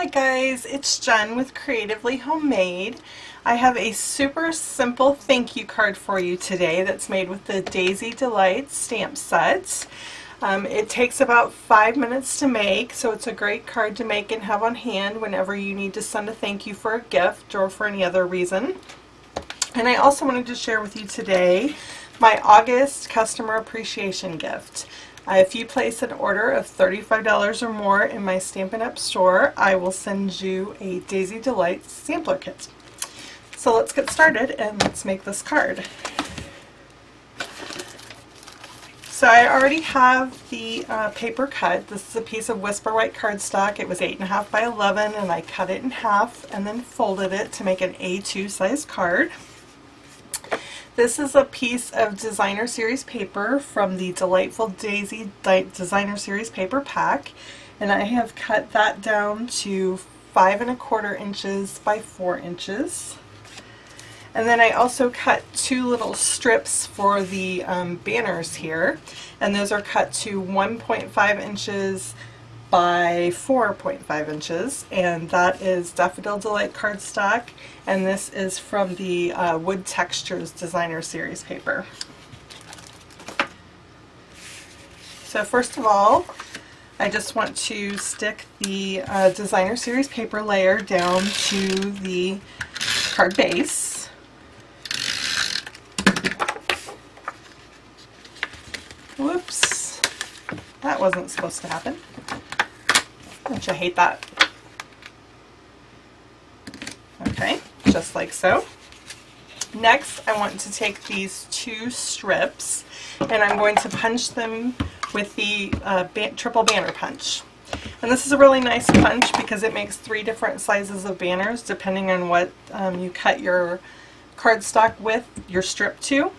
guys, it's Jen with Creatively Homemade. I have a super simple thank you card for you today that's made with the Daisy Delight stamp set. It takes about 5 minutes to make, so it's a great card to make and have on hand whenever you need to send a thank you for a gift or for any other reason. And I also wanted to share with you today my August customer appreciation gift. If you place an order of $35 or more in my Stampin' Up! Store, I will send you a Daisy Delight sampler kit. So let's get started and let's make this card. So I already have the paper cut. This is a piece of Whisper White cardstock. It was 8.5 by 11 and I cut it in half and then folded it to make an A2 size card. This is a piece of Designer Series paper from the Delightful Daisy Designer Series paper pack, and I have cut that down to 5 1/4 inches by 4 inches. And then I also cut 2 little strips for the banners here, and those are cut to 1.5 inches by 4.5 inches, and that is Daffodil Delight cardstock, and this is from the Wood Textures Designer Series paper. So first of all, I just want to stick the Designer Series paper layer down to the card base. Whoops, that wasn't supposed to happen. Don't you hate that? Okay, just like so. Next, I want to take these 2 strips and I'm going to punch them with the triple banner punch. And this is a really nice punch because it makes 3 different sizes of banners depending on what you cut your cardstock with your strip to.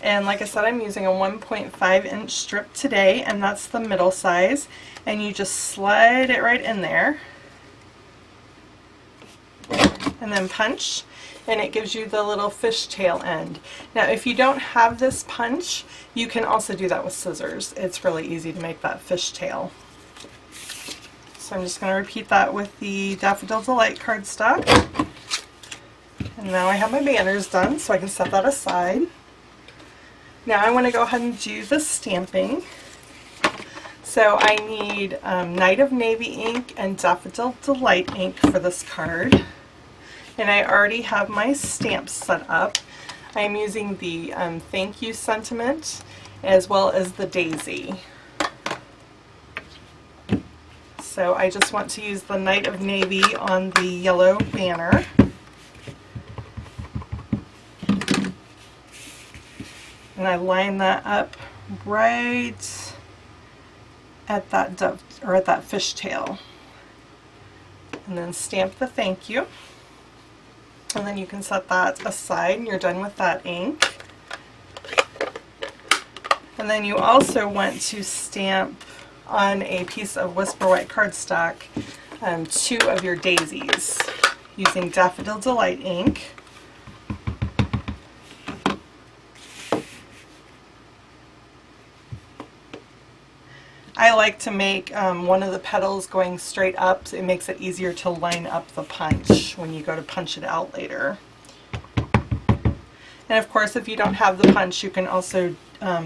And like I said, I'm using a 1.5 inch strip today, and that's the middle size. And you just slide it right in there and then punch, and it gives you the little fishtail end. Now if you don't have this punch, you can also do that with scissors. It's really easy to make that fishtail. So I'm just going to repeat that with the Daffodil Delight cardstock. And now I have my banners done, so I can set that aside. Now I want to go ahead and do the stamping. So I need Night of Navy ink and Daffodil Delight ink for this card. And I already have my stamps set up. I'm using the thank you sentiment as well as the daisy. So I just want to use the Night of Navy on the yellow banner. And I line that up right at that dove, or at that fishtail, and then stamp the thank you, and then you can set that aside and you're done with that ink. And then you also want to stamp on a piece of Whisper White cardstock 2 of your daisies using Daffodil Delight ink. I like to make one of the petals going straight up, so it makes it easier to line up the punch when you go to punch it out later. And of course, if you don't have the punch, you can also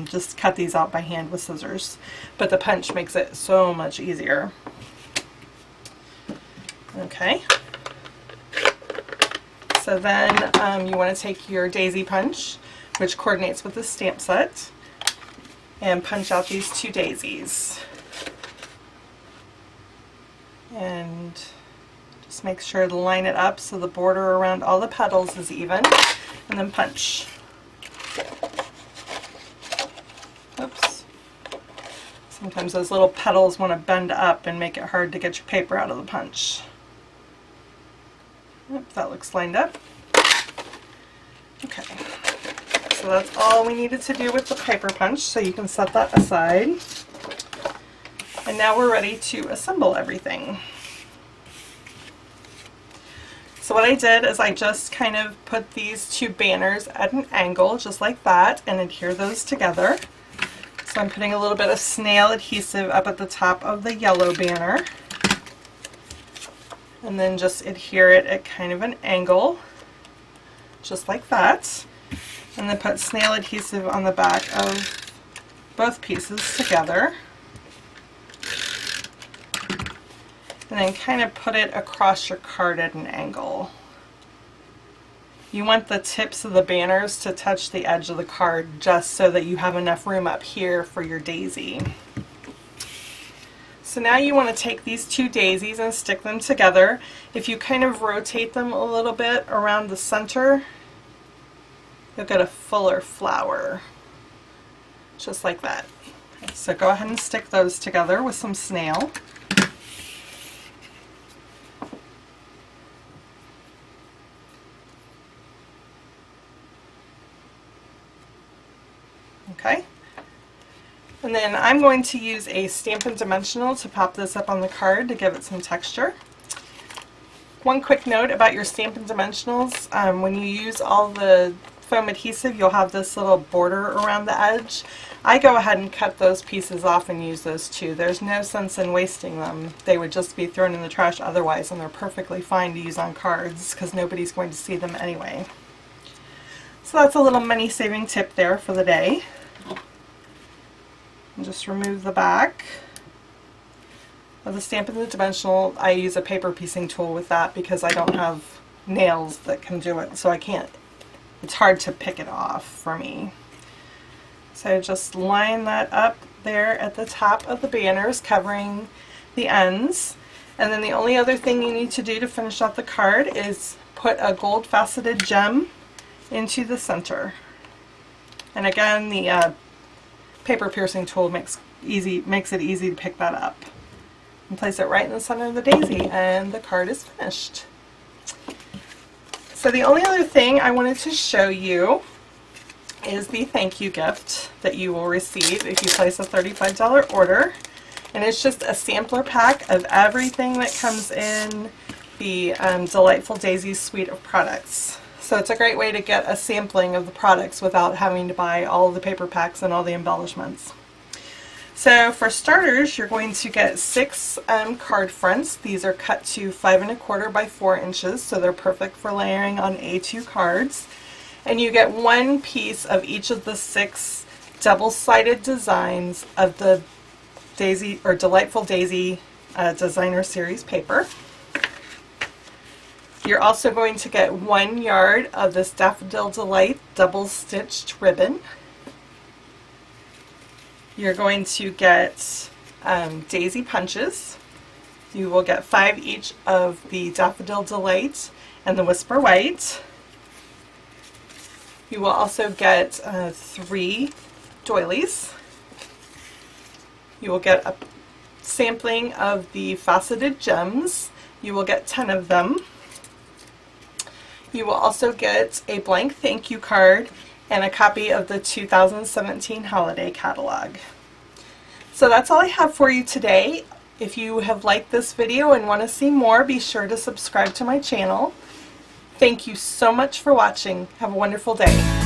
just cut these out by hand with scissors, but the punch makes it so much easier. Okay, so then you want to take your daisy punch, which coordinates with the stamp set, and punch out these 2 daisies. And just make sure to line it up so the border around all the petals is even, and then punch. Oops. Sometimes those little petals want to bend up and make it hard to get your paper out of the punch. Yep, that looks lined up. Okay. So that's all we needed to do with the paper punch, so you can set that aside. And now we're ready to assemble everything. So what I did is I just kind of put these 2 banners at an angle, just like that, and adhere those together. So I'm putting a little bit of snail adhesive up at the top of the yellow banner. and then just adhere it at kind of an angle, just like that. And then put snail adhesive on the back of both pieces together. And then kind of put it across your card at an angle. You want the tips of the banners to touch the edge of the card just so that you have enough room up here for your daisy. So now you want to take these two daisies and stick them together. If you kind of rotate them a little bit around the center, you'll get a fuller flower, just like that. So go ahead and stick those together with some snail. Okay. And then I'm going to use a Stampin' Dimensional to pop this up on the card to give it some texture. One quick note about your Stampin' Dimensionals, when you use all the foam adhesive, you'll have this little border around the edge. I go ahead and cut those pieces off and use those too. There's no sense in wasting them. They would just be thrown in the trash otherwise, and they're perfectly fine to use on cards because nobody's going to see them anyway. So that's a little money saving tip there for the day. And just remove the back of the Stampin' Dimensional. I use a paper piecing tool with that because I don't have nails that can do it, so I can't, it's hard to pick it off for me. So just line that up there at the top of the banners, covering the ends. And then the only other thing you need to do to finish off the card is put a gold faceted gem into the center. And again, the paper piercing tool makes it easy to pick that up. And place it right in the center of the daisy, and the card is finished. So the only other thing I wanted to show you is the thank you gift that you will receive if you place a $35 order. And it's just a sampler pack of everything that comes in the Delightful Daisy suite of products. So it's a great way to get a sampling of the products without having to buy all of the paper packs and all the embellishments. So for starters, you're going to get 6 card fronts. These are cut to 5 1/4 by 4 inches, so they're perfect for layering on A2 cards. And you get 1 piece of each of the 6 double-sided designs of the Daisy or Delightful Daisy Designer Series paper. You're also going to get 1 yard of this Daffodil Delight double-stitched ribbon. You're going to get daisy punches. You will get 5 each of the Daffodil Delight and the Whisper White. You will also get 3 doilies. You will get a sampling of the faceted gems. You will get 10 of them. You will also get a blank thank you card and a copy of the 2017 holiday catalog. So that's all I have for you today. If you have liked this video and want to see more, be sure to subscribe to my channel. Thank you so much for watching. Have a wonderful day.